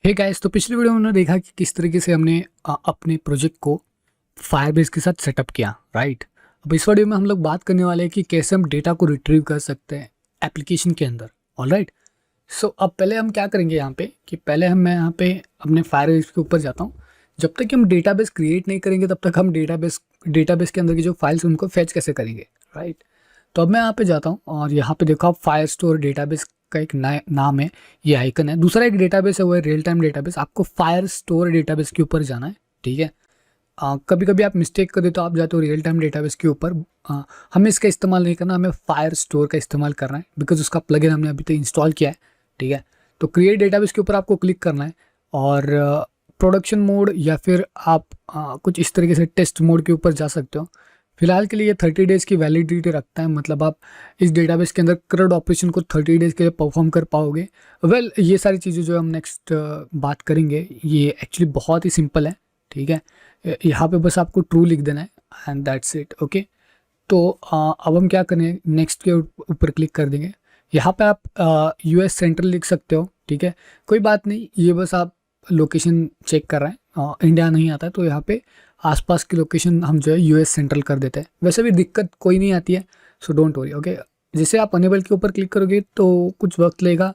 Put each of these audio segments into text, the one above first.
Hey guys, तो पिछली video में हमने देखा कि किस तरीके से हमने अपने प्रोजेक्ट को फायरबेस के साथ सेटअप किया, राइट। अब इस वीडियो में हम लोग बात करने वाले हैं कि कैसे हम डेटा को रिट्रीव कर सकते हैं एप्लीकेशन के अंदर। ऑलराइट, सो अब पहले हम क्या करेंगे यहाँ पे कि पहले मैं यहाँ पे अपने फायरबेस के ऊपर जाता हूँ। जब तक कि हम डेटाबेस क्रिएट नहीं करेंगे तब तक हम डेटाबेस के अंदर की जो फाइल्स उनको फैच कैसे करेंगे, राइट। तो अब मैं यहाँ पे जाता हूँ और यहाँ पे देखो आप फायर स्टोर डेटाबेस का एक नया नाम है, ये आइकन है। दूसरा एक डेटाबेस है, वो है रियल टाइम डेटाबेस। आपको फायर स्टोर डेटाबेस के ऊपर जाना है, ठीक है। कभी कभी आप मिस्टेक कर दे तो आप जाते हो रियल टाइम डेटाबेस के ऊपर। हमें इसका इस्तेमाल नहीं करना, हमें फायर स्टोर का इस्तेमाल करना है बिकॉज उसका प्लगइन हमने अभी तक इंस्टॉल किया है, ठीक है। तो क्रिएट डेटाबेस के ऊपर आपको क्लिक करना है और प्रोडक्शन मोड या फिर आप कुछ इस तरीके से टेस्ट मोड के ऊपर जा सकते हो। फिलहाल के लिए ये 30 डेज़ की वैलिडिटी रखता है, मतलब आप इस डेटाबेस के अंदर CRUD ऑपरेशन को 30 डेज़ के लिए परफॉर्म कर पाओगे। ये सारी चीज़ें जो हम नेक्स्ट बात करेंगे ये एक्चुअली बहुत ही सिंपल है, ठीक है। यहाँ पे बस आपको ट्रू लिख देना है एंड दैट्स इट, ओके। तो अब हम क्या करें, नेक्स्ट के ऊपर क्लिक कर देंगे। यहाँ पे आप US सेंट्रल लिख सकते हो, ठीक है। कोई बात नहीं, ये बस आप लोकेशन चेक कर रहे हैं, इंडिया नहीं आता है तो यहाँ पे आसपास की लोकेशन हम जो है US सेंट्रल कर देते हैं। वैसे भी दिक्कत कोई नहीं आती है, सो डोंट वरी, ओके। जैसे आप अनेबल के ऊपर क्लिक करोगे तो कुछ वक्त लगेगा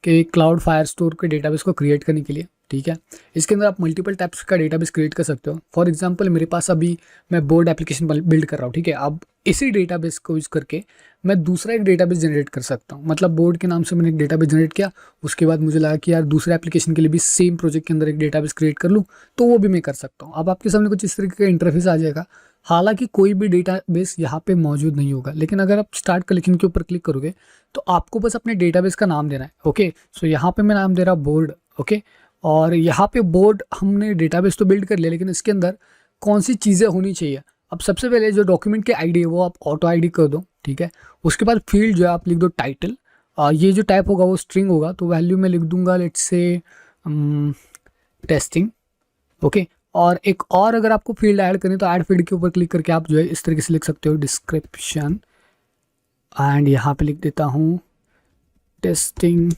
कि क्लाउड फायर स्टोर के डेटाबेस को क्रिएट करने के लिए, ठीक है। इसके अंदर आप मल्टीपल टाइप्स का डेटाबेस क्रिएट कर सकते हो। फॉर एग्जांपल मेरे पास अभी मैं बोर्ड एप्लीकेशन बिल्ड कर रहा हूँ, ठीक है। अब इसी डेटाबेस को यूज़ करके मैं दूसरा एक डेटाबेस जनरेट कर सकता हूँ। मतलब बोर्ड के नाम से मैंने एक डेटाबेस जनरेट किया, उसके बाद मुझे लगा कि यार दूसरे एप्लीकेशन के लिए भी सेम प्रोजेक्ट के अंदर एक डेटाबेस क्रिएट कर लूँ, तो वो भी मैं कर सकता हूँ। अब आपके सामने कुछ इस तरीके का इंटरफेस आ जाएगा। हालांकि कोई भी डेटाबेस यहाँ पे मौजूद नहीं होगा, लेकिन अगर आप स्टार्ट कलेक्शन के ऊपर क्लिक करोगे तो आपको बस अपने डेटाबेस का नाम देना है, ओके। सो यहाँ पे मैं नाम दे रहा बोर्ड, ओके। और यहाँ पे बोर्ड हमने डेटाबेस तो बिल्ड कर लिया, लेकिन इसके अंदर कौन सी चीज़ें होनी चाहिए। अब सबसे पहले जो डॉक्यूमेंट की आईडी है वो आप ऑटो आईडी कर दो, ठीक है। उसके बाद फील्ड जो है आप लिख दो टाइटल। ये जो टाइप होगा वो स्ट्रिंग होगा, तो वैल्यू में लिख दूंगा लेट्स से टेस्टिंग, ओके। और एक और अगर आपको फील्ड ऐड करनी तो ऐड फील्ड के ऊपर क्लिक करके आप जो है इस तरीके से लिख सकते हो डिस्क्रिप्शन, एंड यहाँ पे लिख देता हूँ टेस्टिंग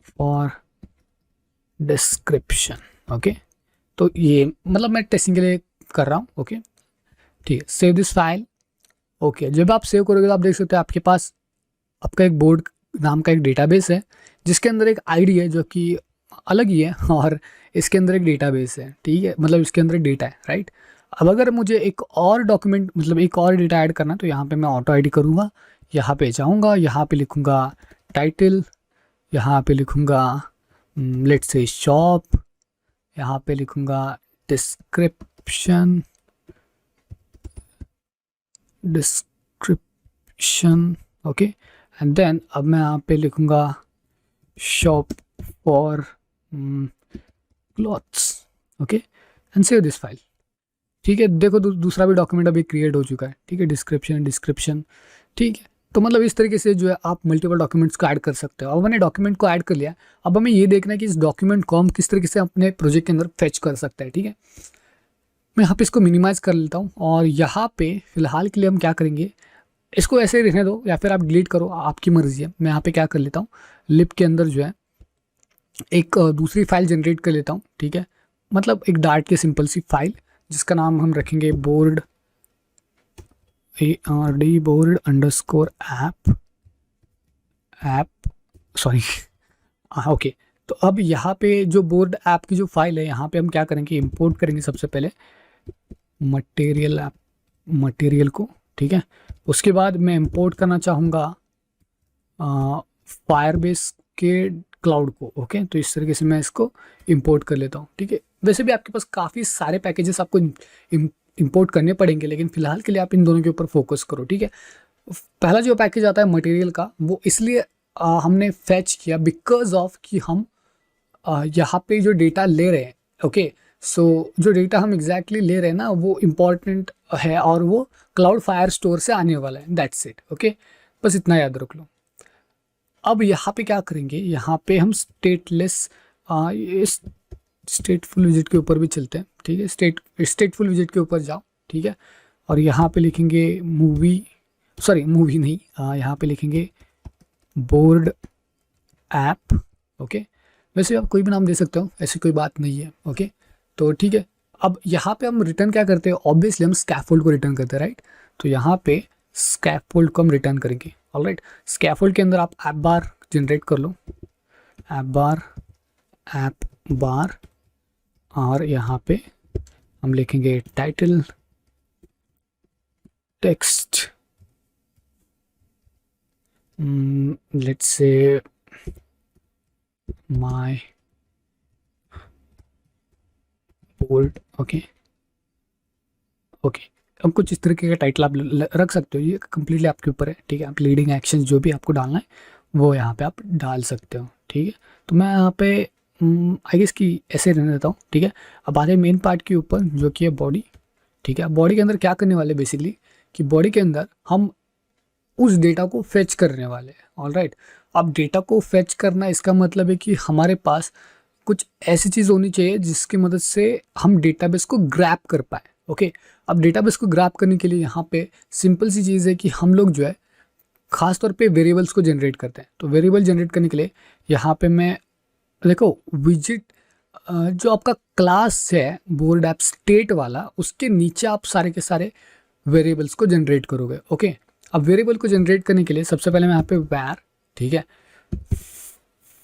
फॉर डिस्क्रिप्शन, ओके। तो ये मतलब मैं टेस्टिंग के लिए कर रहा हूँ, ओके, ठीक है। Save this file, okay. जब आप सेव करोगे तो आप देख सकते हो आपके पास आपका एक बोर्ड नाम का एक डेटाबेस है जिसके अंदर एक आईडी है जो कि अलग ही है, और इसके अंदर एक डेटाबेस है, ठीक है। मतलब इसके अंदर एक डेटा है, राइट। अब अगर मुझे एक और डॉक्यूमेंट मतलब एक और डेटा ऐड करना तो यहाँ पे मैं ऑटो आईडी करूँगा, यहाँ पे जाऊँगा, यहाँ पे लिखूँगा टाइटल, यहाँ पे लिखूँगा लेट्स से शॉप, यहाँ पे लिखूँगा डिस्क्रिप्शन, ओके। एंड देन अब मैं यहाँ पे लिखूँगा shop for clothes, okay, and save this file, ठीक है। देखो दूसरा भी डॉक्यूमेंट अभी क्रिएट हो चुका है, ठीक है। डिस्क्रिप्शन, ठीक है। तो मतलब इस तरीके से जो है आप मल्टीपल डॉक्यूमेंट्स को ऐड कर सकते हो। अब मैंने डॉक्यूमेंट को ऐड कर लिया, अब हमें ये देखना है कि इस डॉक्यूमेंट को हम किस तरीके से अपने प्रोजेक्ट के अंदर फेच कर सकते हैं, ठीक है। मैं यहाँ पे इसको मिनिमाइज़ कर लेता हूँ और यहाँ पे फिलहाल के लिए हम क्या करेंगे, इसको ऐसे ही रहने दो या फिर आप डिलीट करो, आपकी मर्ज़ी है। मैं यहाँ पे क्या कर लेता हूँ, लिप के अंदर जो है एक दूसरी फाइल जनरेट कर लेता हूँ, ठीक है। मतलब एक डार्ट की सिंपल सी फाइल जिसका नाम हम रखेंगे board ARD board underscore app sorry okay. तो अब यहाँ पे जो बोर्ड ऐप की जो फाइल है यहाँ पे हम क्या करेंगे, इंपोर्ट करेंगे सबसे पहले मटेरियल को, ठीक है। उसके बाद मैं इंपोर्ट करना चाहूँगा फायरबेस के क्लाउड को, ओके। तो इस तरीके से मैं इसको इंपोर्ट कर लेता हूँ, ठीक है। वैसे भी आपके पास काफ़ी सारे पैकेजेस आपको इंपोर्ट करने पड़ेंगे, लेकिन फिलहाल के लिए आप इन दोनों के ऊपर फोकस करो, ठीक है। पहला जो पैकेज आता है मटेरियल का, वो इसलिए हमने फैच किया बिकॉज ऑफ कि हम यहाँ पे जो डेटा ले रहे हैं, ओके। सो जो डेटा हम एग्जैक्टली ले रहे हैं ना वो इम्पॉर्टेंट है और वो क्लाउड फायर स्टोर से आने वाला है, दैट्स इट, ओके। बस इतना याद रख लो। अब यहाँ पे क्या करेंगे, यहाँ पे हम स्टेटफुल विजिट के ऊपर भी चलते हैं, ठीक है। स्टेटफुल विजिट के ऊपर जाओ, ठीक है। और यहाँ पे लिखेंगे मूवी नहीं, यहाँ पे लिखेंगे बोर्ड ऐप, ओके। वैसे आप कोई भी नाम दे सकते हो, ऐसी कोई बात नहीं है। ओके, तो ठीक है। अब यहाँ पे हम रिटर्न क्या करते हैं, ऑब्वियसली हम स्कैफोल्ड को रिटर्न करते हैं, राइट। तो यहाँ पे स्कैफोल्ड को हम रिटर्न करेंगे। ऑलराइट, स्कैफोल्ड के अंदर आप ऐप बार जनरेट कर लो, ऐप बार, और यहाँ पे हम लिखेंगे title text, let's say my bold. Okay, अब कुछ इस तरीके का टाइटल आप रख सकते हो, ये कम्प्लीटली आपके ऊपर है, ठीक है। आप लीडिंग एक्शन जो भी आपको डालना है वो यहाँ पे आप डाल सकते हो, ठीक है। तो मैं यहाँ पे आई गेस कि ऐसे रहने देता हूँ, ठीक है। अब आते हैं मेन पार्ट के ऊपर जो कि है बॉडी, ठीक है। बॉडी के अंदर क्या करने वाले बेसिकली कि बॉडी के अंदर हम उस डेटा को फेच करने वाले हैं। ऑलराइट, अब डेटा को फेच करना इसका मतलब है कि हमारे पास कुछ ऐसी चीज़ होनी चाहिए जिसकी मदद से हम डेटाबेस को ग्रैब कर पाए। ओके, अब डेटाबेस को ग्रैब करने के लिए यहाँ पे सिंपल सी चीज़ है कि हम लोग जो है खास तौर पे वेरिएबल्स को जनरेट करते हैं। तो वेरिएबल जनरेट करने के लिए यहाँ पे मैं देखो विजिट जो आपका क्लास है बोर्ड ऐप स्टेट वाला, उसके नीचे आप सारे के सारे वेरिएबल्स को जनरेट करोगे। ओके, अब वेरिएबल को जनरेट करने के लिए सबसे पहले मैं यहाँ पे वैर, ठीक है,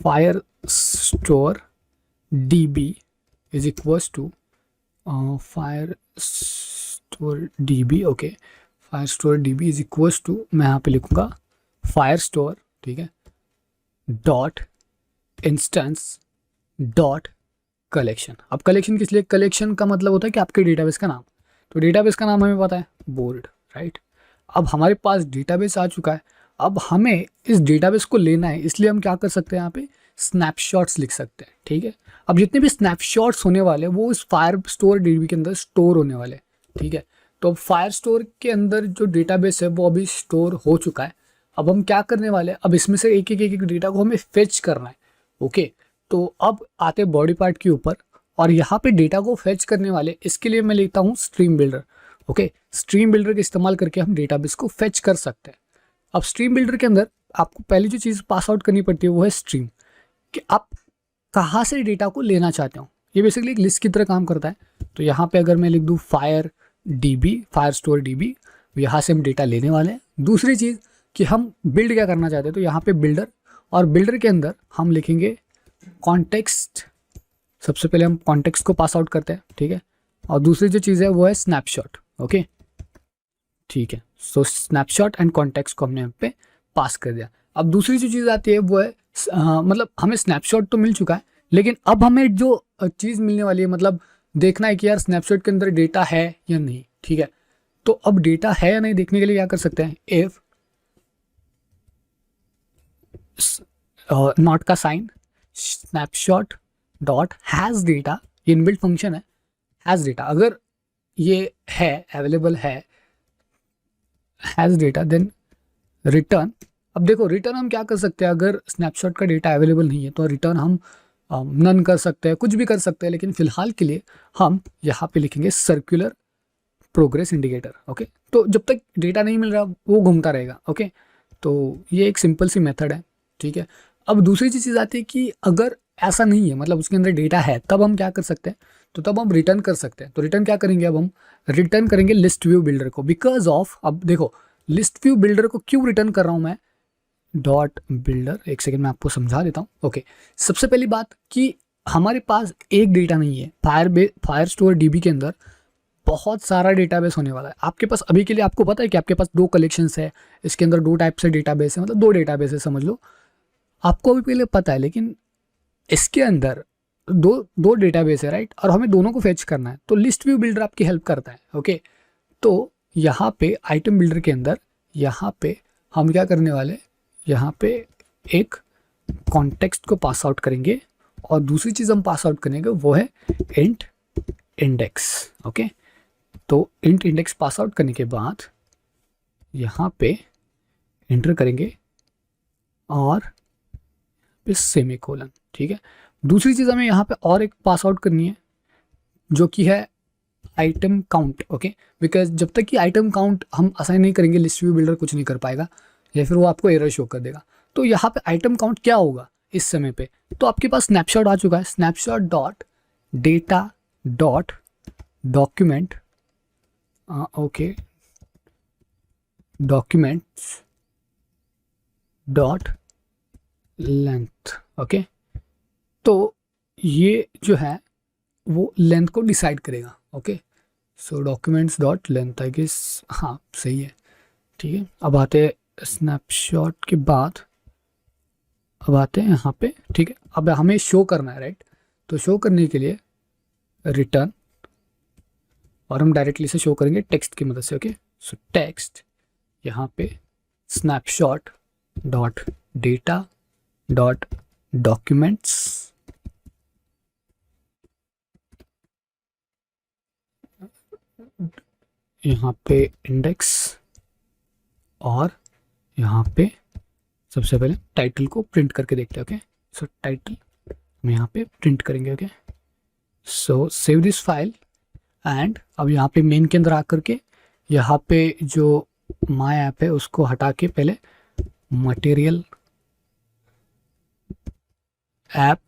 Firestore db is equals to Firestore db। Okay, Firestore db is equals to, मैं यहाँ पे लिखूँगा फायर स्टोर, ठीक है, डॉट इंस्टेंस डॉट कलेक्शन। अब कलेक्शन किस लिए, कलेक्शन का मतलब होता है कि आपके डेटाबेस का नाम। तो डेटाबेस का नाम हमें पता है बोर्ड, राइट। अब हमारे पास डेटाबेस आ चुका है, अब हमें इस डेटाबेस को लेना है, इसलिए हम क्या कर सकते हैं, यहाँ पे स्नैपशॉट्स लिख सकते हैं, ठीक है। अब जितने भी स्नैपशॉट्स होने वाले वो इस फायर स्टोर डीबी के अंदर स्टोर होने वाले, ठीक है। तो फायर स्टोर के अंदर जो डेटाबेस है वो अभी स्टोर हो चुका है। अब हम क्या करने वाले हैं, अब इसमें से एक एक डेटा को हमें फेच करना है। ओके, तो अब आते बॉडी पार्ट के ऊपर, और यहाँ पे डेटा को फेच करने वाले, इसके लिए मैं लेता हूँ stream builder. Okay, stream builder का इस्तेमाल करके हम डेटाबेस को फेच कर सकते हैं। अब स्ट्रीम बिल्डर के अंदर आपको पहली जो चीज़ पास आउट करनी पड़ती है वो है स्ट्रीम, कि आप कहाँ से डेटा को लेना चाहते हो। ये बेसिकली एक लिस्ट की तरह काम करता है। तो यहाँ पे अगर मैं लिख दूँ फायर स्टोर डीबी, यहाँ से हम डेटा लेने वाले हैं। दूसरी चीज़ कि हम बिल्ड क्या करना चाहते हैं, तो यहाँ पे बिल्डर, और बिल्डर के अंदर हम लिखेंगे कॉन्टेक्स्ट। सबसे पहले हम कॉन्टेक्स्ट को पास आउट करते हैं, ठीक है। और दूसरी जो चीज़ है वो है स्नैपशॉट। ओके, ठीक है, सो स्नैपशॉट एंड कॉन्टेक्स्ट को हमने यहाँ पे पास कर दिया। अब दूसरी जो चीज़ आती है वो है मतलब हमें स्नैपशॉट तो मिल चुका है, लेकिन अब हमें जो चीज़ मिलने वाली है, मतलब देखना है कि यार स्नैपशॉट के अंदर डेटा है या नहीं, ठीक है। तो अब डेटा है या नहीं देखने के लिए क्या कर सकते हैं, इफ नॉट का sign snapshot dot has data, ये इनबिल्ट फंक्शन है हैज़ डेटा। अगर ये है अवेलेबल है हैज़ डेटा देन रिटर्न। अब देखो रिटर्न हम क्या कर सकते हैं, अगर स्नैपशॉट का डेटा अवेलेबल नहीं है तो रिटर्न हम नन कर सकते हैं, कुछ भी कर सकते हैं, लेकिन फिलहाल के लिए हम यहाँ पे लिखेंगे सर्कुलर प्रोग्रेस इंडिकेटर। ओके, तो जब तक डेटा नहीं मिल रहा वो घूमता रहेगा। ओके, तो ये एक सिंपल सी मेथड है, ठीक है। अब दूसरी चीज़ आती है कि अगर ऐसा नहीं है, मतलब उसके अंदर डेटा है, तब हम क्या कर सकते हैं, तो तब हम रिटर्न कर सकते हैं। तो रिटर्न क्या करेंगे, अब हम रिटर्न करेंगे लिस्ट व्यू बिल्डर को, बिकॉज ऑफ, अब देखो लिस्ट व्यू बिल्डर को क्यों रिटर्न कर रहा हूँ मैं, डॉट बिल्डर, एक सेकेंड मैं आपको समझा देता हूँ। ओके, सबसे पहली बात कि हमारे पास एक डेटा नहीं है, फायर स्टोर डीबी के अंदर बहुत सारा डेटाबेस होने वाला है। आपके पास अभी के लिए आपको पता है कि आपके पास 2 कलेक्शंस है, इसके अंदर 2 टाइप से डेटाबेस है, मतलब 2 डेटाबेस है समझ लो, आपको अभी पहले पता है। लेकिन इसके अंदर दो डेटाबेस है, राइट, और हमें दोनों को फेच करना है, तो लिस्ट व्यू बिल्डर आपकी हेल्प करता है। ओके, तो यहाँ पे आइटम बिल्डर के अंदर यहाँ पे हम क्या करने वाले, यहाँ पे एक कॉन्टेक्स्ट को पास आउट करेंगे, और दूसरी चीज़ हम पास आउट करेंगे वो है इंट इंडेक्स। ओके, तो इंट इंडेक्स पास आउट करने के बाद यहाँ पे एंटर करेंगे और सेमीकोलन, ठीक है। दूसरी चीज़ हमें यहाँ पे और एक पास आउट करनी है जो कि है आइटम काउंट। ओके, बिकॉज जब तक कि आइटम काउंट हम असाइन नहीं करेंगे लिस्ट व्यू बिल्डर कुछ नहीं कर पाएगा, या फिर वो आपको एरर शो कर देगा। तो यहाँ पे आइटम काउंट क्या होगा, इस समय पे, तो आपके पास स्नैपशॉट आ चुका है। Snapshot dot data dot document, okay, documents dot length, okay. तो ये जो है वो लेंथ को डिसाइड करेगा, okay. So documents dot length, I guess हाँ सही है, ठीक है। अब आते हैं स्नैपशॉट के बाद, अब आते हैं यहाँ पे, ठीक है। अब हमें शो करना है, राइट। तो शो करने के लिए रिटर्न, और हम डायरेक्टली से शो करेंगे टेक्स्ट की मदद से, ओके। सो टेक्स्ट यहाँ पे snapshot dot data dot documents, यहाँ पे इंडेक्स, और यहाँ पे सबसे पहले टाइटल को प्रिंट करके देखते हैं, ओके। सो टाइटल हम यहाँ पे प्रिंट करेंगे, okay. So save this file, and अब यहाँ पे मेन के अंदर आकर के यहाँ पे जो माय ऐप है उसको हटा के पहले मटेरियल ऐप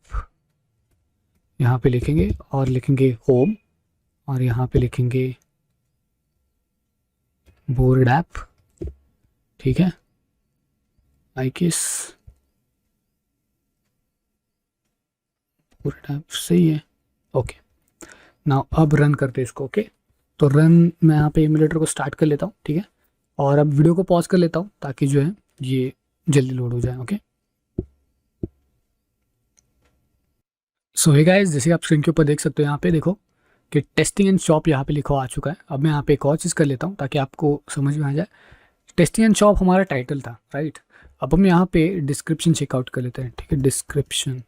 यहाँ पे लिखेंगे, और लिखेंगे होम, और यहाँ पे लिखेंगे बोर्ड ऐप, ठीक है। आई गेस बोर्ड ऐप सही है, ओके। नाउ अब रन करते हैं इसको, ओके। तो रन, मैं यहाँ पे एमुलेटर को स्टार्ट कर लेता हूँ, ठीक है। और अब वीडियो को पॉज कर लेता हूँ ताकि जो है ये जल्दी लोड हो जाए, ओके। सो हे गाइस, जैसे आप स्क्रीन के ऊपर देख सकते हो यहाँ पे देखो कि टेस्टिंग एंड शॉप यहाँ पे लिखा आ चुका है। अब मैं यहाँ पे एक और चीज़ कर लेता हूँ ताकि आपको समझ में आ जाए। टेस्टिंग एंड शॉप हमारा टाइटल था, राइट। अब हम यहाँ पे डिस्क्रिप्शन चेकआउट कर लेते हैं, ठीक है। डिस्क्रिप्शन,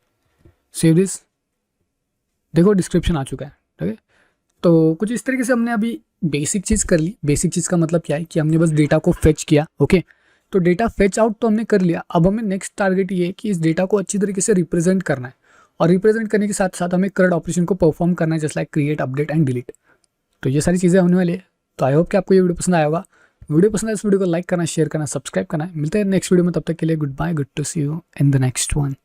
सेव दिस, देखो डिस्क्रिप्शन आ चुका है, ठीक है। तो कुछ इस तरीके से हमने अभी बेसिक चीज़ कर ली। बेसिक चीज़ का मतलब क्या है कि हमने बस डेटा को फेच किया, ओके। तो डेटा फेच आउट तो हमने कर लिया। अब हमें नेक्स्ट टारगेट ये है कि इस डेटा को अच्छी तरीके से रिप्रेजेंट करना है, और रिप्रेजेंट करने के साथ साथ हमें करंट ऑपरेशन को परफॉर्म करना है, just like create, update and delete. तो ये सारी चीज़ें होने वाली है। तो आई होप कि आपको ये वीडियो पसंद आया होगा। वीडियो पसंद आए इस वीडियो को लाइक करना, शेयर करना, सब्सक्राइब करना। मिलते हैं नेक्स्ट वीडियो में, तब तक के लिए goodbye, good to see you in the next one.